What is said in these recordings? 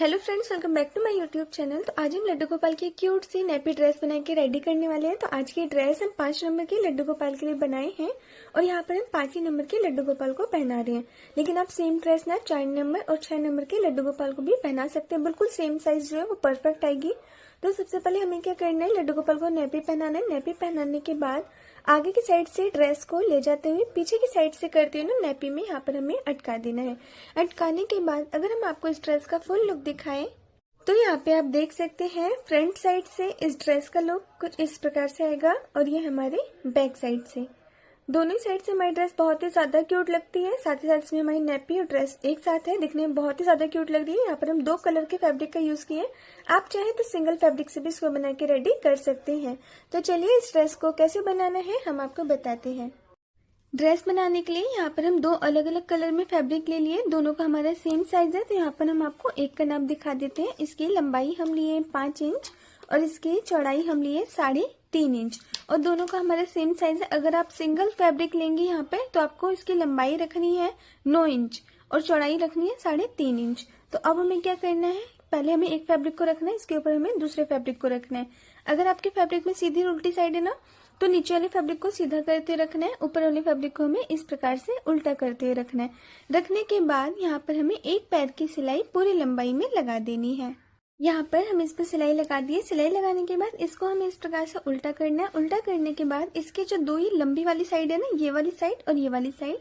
Hello friends, welcome back to my YouTube channel. तो आज हम लड्डू गोपाल की क्यूट सी नैपी ड्रेस बना के रेडी करने वाले हैं। तो आज की ड्रेस हम 5 नंबर के लड्डू गोपाल के लिए बनाए हैं और यहाँ पर हम 5 ही नंबर के लड्डू गोपाल को पहना रहे हैं। लेकिन आप सेम ड्रेस ना 4 नंबर और 6 नंबर के लड्डू गोपाल को भी पहना सकते हैं। बिल्कुल सेम साइज जो है वो परफेक्ट आएगी। तो सबसे पहले हमें क्या करना है, लड्डू गोपाल को नैपी पहनाना है। नैपी पहनाने के बाद आगे की साइड से ड्रेस को ले जाते हुए पीछे की साइड से करते हुए ना नैपी में यहाँ पर हमें अटका देना है। अटकाने के बाद अगर हम आपको इस ड्रेस का फुल लुक दिखाएं तो यहाँ पे आप देख सकते हैं फ्रंट साइड से इस ड्रेस का लुक कुछ इस प्रकार से आएगा और ये हमारे बैक साइड से, दोनों साइड से हमारी ड्रेस बहुत ही ज्यादा क्यूट लगती है। साथ ही साथ इसमें हमारी नैपी और ड्रेस एक साथ है, दिखने में बहुत ही ज्यादा क्यूट लग रही है। यहाँ पर हम 2 कलर के फैब्रिक का यूज किए। आप चाहें तो सिंगल फैब्रिक से भी इसको बना के रेडी कर सकते हैं। तो चलिए इस ड्रेस को कैसे बनाना है हम आपको बताते हैं। ड्रेस बनाने के लिए यहाँ पर हम 2 अलग अलग कलर में फैब्रिक ले लिए। दोनों का हमारा सेम साइज है। तो यहाँ पर हम आपको एक का नाप दिखा देते हैं। इसकी लंबाई हम लिए 5 इंच और इसकी चौड़ाई हम लिए 3.5 इंच और दोनों का हमारा सेम साइज है। अगर आप सिंगल फैब्रिक लेंगे यहाँ पे तो आपको इसकी लंबाई रखनी है 9 इंच और चौड़ाई रखनी है 3.5 इंच। तो अब हमें क्या करना है, पहले हमें एक फैब्रिक को रखना है, इसके ऊपर हमें दूसरे फैब्रिक को रखना है। अगर आपके फैब्रिक में सीधी उल्टी साइड है ना तो नीचे वाले फैब्रिक को सीधा करते रखना है, ऊपर वाले फैब्रिक को हमें इस प्रकार से उल्टा करते रखना है। रखने के बाद यहाँ पर हमें एक पैर की सिलाई पूरी लंबाई में लगा देनी है। यहाँ पर हम इस पर सिलाई लगा दिए। सिलाई लगाने के बाद इसको हमें इस प्रकार से उल्टा करना है। उल्टा करने के बाद इसके जो 2 ही लंबी वाली साइड है ना, ये वाली साइड और ये वाली साइड,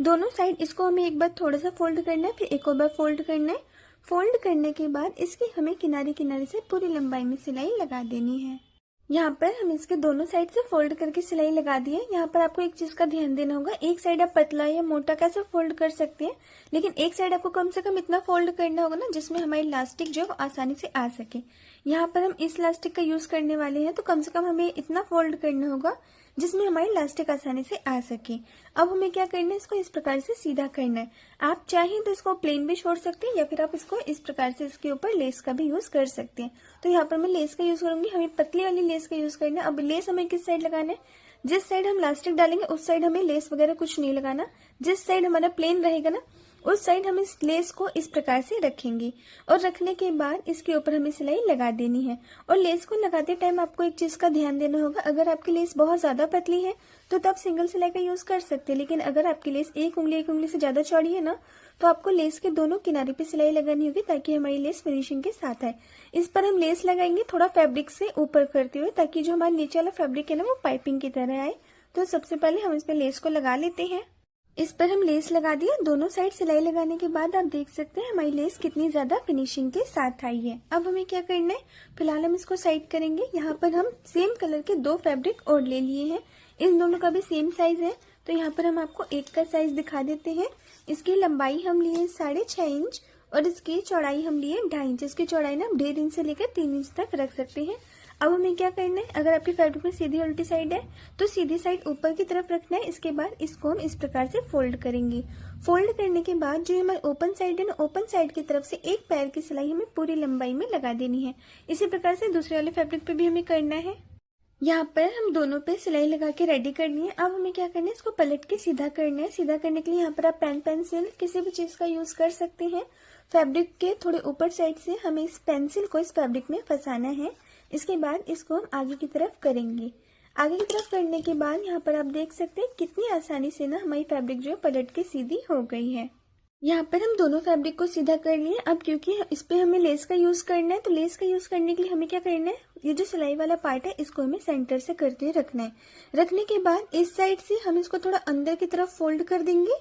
दोनों साइड इसको हमें एक बार थोड़ा सा फोल्ड करना है, फिर एक और बार फोल्ड करना है। फोल्ड करने के बाद इसकी हमें किनारे किनारे से पूरी लंबाई में सिलाई लगा देनी है। यहाँ पर हम इसके दोनों साइड से फोल्ड करके सिलाई लगा दी है। यहाँ पर आपको एक चीज का ध्यान देना होगा, एक साइड आप पतला या मोटा कैसे फोल्ड कर सकते हैं, लेकिन एक साइड आपको कम से कम इतना फोल्ड करना होगा ना जिसमें हमारी इलास्टिक जो है वो आसानी से आ सके। यहाँ पर हम इस इलास्टिक का यूज करने वाले हैं तो कम से कम हमें इतना फोल्ड करना होगा जिसमें हमारी इलास्टिक आसानी से आ सके। अब हमें क्या करना है, इसको इस प्रकार से सीधा करना है। आप चाहें तो इसको प्लेन भी छोड़ सकते हैं या फिर आप इसको इस प्रकार से इसके ऊपर लेस का भी यूज कर सकते हैं। तो यहाँ पर मैं लेस का यूज करूंगी। हमें पतली वाली लेस का यूज करना है। अब लेस हमें किस साइड लगाना है, जिस साइड हम इलास्टिक डालेंगे उस साइड हमें लेस वगैरह कुछ नहीं लगाना। जिस साइड हमारा प्लेन रहेगा ना उस साइड हम इस लेस को इस प्रकार से रखेंगे और रखने के बाद इसके ऊपर हमें सिलाई लगा देनी है। और लेस को लगाते टाइम आपको एक चीज का ध्यान देना होगा, अगर आपकी लेस बहुत ज्यादा पतली है तो तब सिंगल सिलाई का यूज कर सकते हैं, लेकिन अगर आपकी लेस एक उंगली से ज्यादा चौड़ी है ना तो आपको लेस के दोनों किनारे पे सिलाई लगानी होगी ताकि हमारी लेस फिनिशिंग के साथ आए। इस पर हम लेस लगाएंगे थोड़ा फैब्रिक से ऊपर करते हुए ताकि जो हमारा नीचे वाला फैब्रिक है ना वो पाइपिंग की तरह आए। तो सबसे पहले हम इस पर लेस को लगा लेते हैं। इस पर हम लेस लगा दिया। दोनों साइड सिलाई लगाने के बाद आप देख सकते हैं हमारी लेस कितनी ज्यादा फिनिशिंग के साथ आई है। अब हमें क्या करना है, फिलहाल हम इसको साइड करेंगे। यहाँ पर हम सेम कलर के 2 फैब्रिक और ले लिए हैं। इन दोनों का भी सेम साइज है तो यहाँ पर हम आपको एक का साइज दिखा देते हैं। इसकी लंबाई हम लिए 6.5 इंच और इसकी चौड़ाई हम लिए 2.5 इंच। इसकी चौड़ाई ना 1.5 इंच से लेकर 3 इंच तक रख सकते हैं। अब हमें क्या करना है, अगर आपकी फैब्रिक में सीधी उल्टी साइड है तो सीधी साइड ऊपर की तरफ रखना है। इसके बाद इसको हम इस प्रकार से फोल्ड करेंगे। फोल्ड करने के बाद जो हमारी ओपन साइड है ना, ओपन साइड की तरफ से एक पैर की सिलाई हमें पूरी लंबाई में लगा देनी है। इसी प्रकार से दूसरे वाले फैब्रिक पे भी हमें करना है। यहाँ पर हम दोनों पे सिलाई लगा के रेडी करनी है। अब हमें क्या करना है, इसको पलट के सीधा करना है। सीधा करने के लिए यहाँ पर आप पेन पेंसिल किसी भी चीज का यूज कर सकते हैं। फैब्रिक के थोड़े ऊपर साइड से हमें इस पेंसिल को इस फैब्रिक में फंसाना है। इसके बाद इसको हम आगे की तरफ करेंगे। आगे की तरफ करने के बाद यहाँ पर आप देख सकते हैं कितनी आसानी से ना हमारी फैब्रिक जो पलट के सीधी हो गई है। यहाँ पर हम दोनों फैब्रिक को सीधा कर लिए। अब क्योंकि इस पे हमें लेस का यूज करना है तो लेस का यूज करने के लिए हमें क्या करना है, ये जो सिलाई वाला पार्ट है इसको हमें सेंटर से करते रखना है। रखने के बाद इस साइड से हम इसको थोड़ा अंदर की तरफ फोल्ड कर देंगे,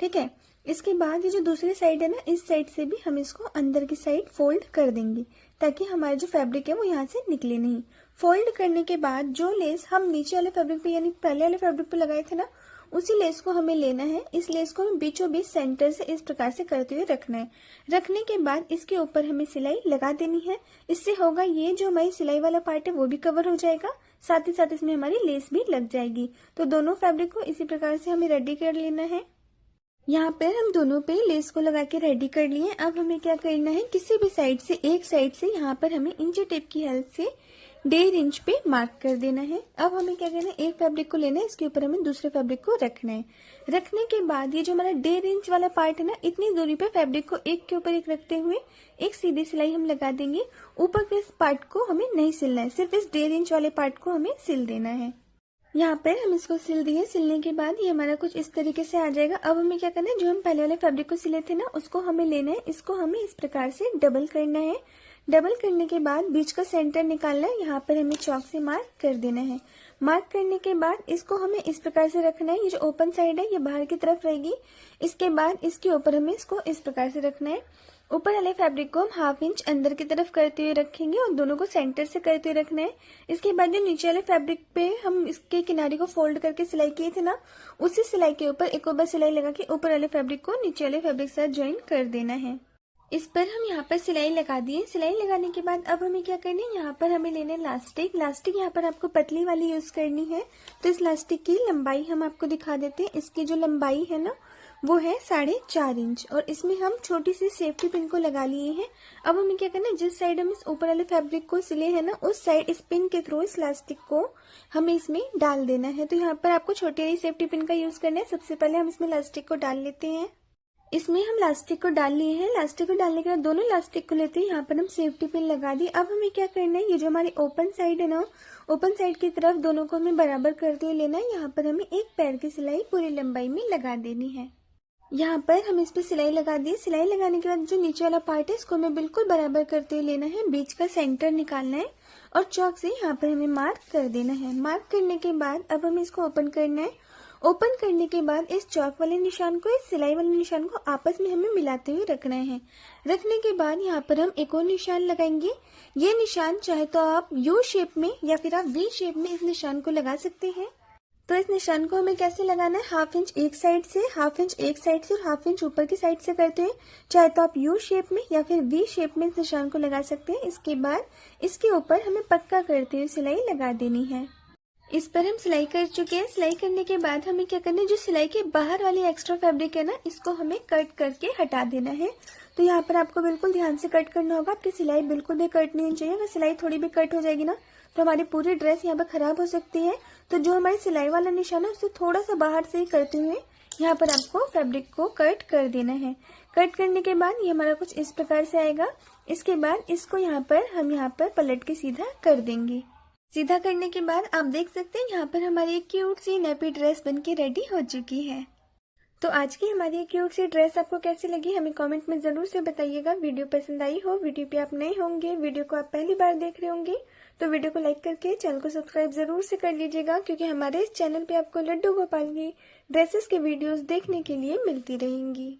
ठीक है। इसके बाद ये जो दूसरी साइड है ना, इस साइड से भी हम इसको अंदर की साइड फोल्ड कर देंगे ताकि हमारा जो फैब्रिक है वो यहाँ से निकले नहीं। फोल्ड करने के बाद जो लेस हम नीचे वाले फैब्रिक पे यानी पहले वाले फैब्रिक पे लगाए थे ना, उसी लेस को हमें लेना है। इस लेस को हमें बीचों बीच सेंटर से इस प्रकार से करते हुए रखना है। रखने के बाद इसके ऊपर हमें सिलाई लगा देनी है। इससे होगा ये जो हमारी सिलाई वाला पार्ट है वो भी कवर हो जाएगा, साथ ही साथ इसमें हमारी लेस भी लग जाएगी। तो दोनों फैब्रिक को इसी प्रकार से हमें रेडी कर लेना है। यहाँ पर हम दोनों पे लेस को लगा के रेडी कर लिए। अब हमें क्या करना है, किसी भी साइड से एक साइड से यहाँ पर हमें इंची टेप की हेल्प से 1.5 इंच पे मार्क कर देना है। अब हमें क्या करना है, एक फैब्रिक को लेना है, इसके ऊपर हमें दूसरे फैब्रिक को रखना है। रखने के बाद ये जो हमारा 1.5 इंच वाला पार्ट है ना, इतनी दूरी पे फैब्रिक को एक के ऊपर एक रखते हुए एक सीधी सिलाई हम लगा देंगे। ऊपर के पार्ट को हमें नहीं सिलना है, सिर्फ इस 1.5 इंच वाले पार्ट को हमें सिल देना है। यहाँ पर हम इसको सिल दिए। सिलने के बाद ये हमारा कुछ इस तरीके से आ जाएगा। अब हमें क्या करना है, जो हम पहले वाले फैब्रिक को सिले थे ना, उसको हमें लेना है। इसको हमें इस प्रकार से डबल करना है। डबल करने के बाद बीच का सेंटर निकालना है। यहाँ पर हमें चौक से मार्क कर देना है। मार्क करने के बाद इसको हमें इस प्रकार से रखना है। ये जो ओपन साइड है ये बाहर की तरफ रहेगी। इसके बाद इसके ऊपर हमें इसको इस प्रकार से रखना है। ऊपर वाले फैब्रिक को हम 1/2 इंच अंदर की तरफ करते हुए रखेंगे और दोनों को सेंटर से करते हुए रखना है। इसके बाद जो नीचे वाले फैब्रिक पे हम इसके किनारे को फोल्ड करके सिलाई किए थे ना, उसी सिलाई के ऊपर एक और बार सिलाई लगा के ऊपर वाले फैब्रिक को नीचे वाले फैब्रिक के साथ ज्वाइन कर देना है। इस पर हम यहाँ पर सिलाई लगा दिए। सिलाई लगाने के बाद अब हमें क्या करना है, यहाँ पर हमें लेना है लास्टिक। लास्टिक यहाँ पर आपको पतली वाली यूज करनी है। तो इस लास्टिक की लंबाई हम आपको दिखा देते हैं। इसकी जो लंबाई है ना, वो है 4.5 इंच और इसमें हम छोटी सी सेफ्टी पिन को लगा लिए हैं। अब हमें क्या करना है, जिस साइड हम इस ऊपर वाले फैब्रिक को सिले हैं ना, उस साइड इस पिन के थ्रू इस लास्टिक को हमें इसमें डाल देना है। तो यहाँ पर आपको छोटी वाली सेफ्टी पिन का यूज करना है। सबसे पहले हम इसमें लास्टिक को डाल लेते हैं। इसमें हम लास्टिक को डाल लिए हैं। लास्टिक को डालने के बाद दोनों लास्टिक को लेते हैं। यहाँ पर हम सेफ्टी पिन लगा दी। अब हमें क्या करना है, ये जो हमारी ओपन साइड है ना, ओपन साइड की तरफ दोनों को हमें बराबर करते हुए लेना है। यहाँ पर हमें एक पैर की सिलाई पूरी लंबाई में लगा देनी है। यहाँ पर हम इस पे सिलाई लगा दी। सिलाई लगाने के बाद जो नीचे वाला पार्ट है इसको हमें बिल्कुल बराबर करते हुए लेना है। बीच का सेंटर निकालना है और चौक से यहाँ पर हमें मार्क कर देना है। मार्क करने के बाद अब हमें इसको ओपन करना है। ओपन करने के बाद इस चौक वाले निशान को इस सिलाई वाले निशान को आपस में हमें मिलाते हुए रखना है। रखने के बाद यहाँ पर हम एक और निशान लगाएंगे। ये निशान चाहे तो आप यू शेप में या फिर आप वी शेप में इस निशान को लगा सकते हैं। तो इस निशान को हमें कैसे लगाना है, 1/2 इंच एक साइड से, 1/2 इंच एक साइड से और 1/2 इंच ऊपर की साइड से करते हैं। चाहे तो आप यू शेप में या फिर वी शेप में इस निशान को लगा सकते हैं। इसके बाद इसके ऊपर हमें पक्का करते हुए सिलाई लगा देनी है। इस पर हम सिलाई कर चुके हैं। सिलाई करने के बाद हमें क्या करना है, जो सिलाई के बाहर वाली एक्स्ट्रा फैब्रिक है ना, इसको हमें कट करके हटा देना है। तो यहाँ पर आपको बिल्कुल ध्यान से कट करना होगा। आपकी सिलाई बिल्कुल भी कट नहीं होनी चाहिए। अगर सिलाई थोड़ी भी कट हो जाएगी ना, तो हमारी पूरी ड्रेस यहाँ पर खराब हो सकती है। तो जो हमारी सिलाई वाला निशान है उससे थोड़ा सा बाहर से ही करते हुए यहाँ पर आपको फैब्रिक को कट कर देना है। कट करने के बाद ये हमारा कुछ इस प्रकार से आएगा। इसके बाद इसको यहाँ पर पलट के सीधा कर देंगे। सीधा करने के बाद आप देख सकते हैं यहाँ पर हमारी एक क्यूट सी नेपी ड्रेस बनके रेडी हो चुकी है। तो आज की हमारी ये क्यूट सी ड्रेस आपको कैसी लगी हमें कमेंट में जरूर से बताइएगा। वीडियो पसंद आई हो, वीडियो पे आप नए होंगे, वीडियो को आप पहली बार देख रहे होंगे, तो वीडियो को लाइक करके चैनल को सब्सक्राइब जरूर से कर लीजिएगा, क्योंकि हमारे इस चैनल पे आपको लड्डू गोपाल की ड्रेसेस के वीडियोस देखने के लिए मिलती रहेंगी।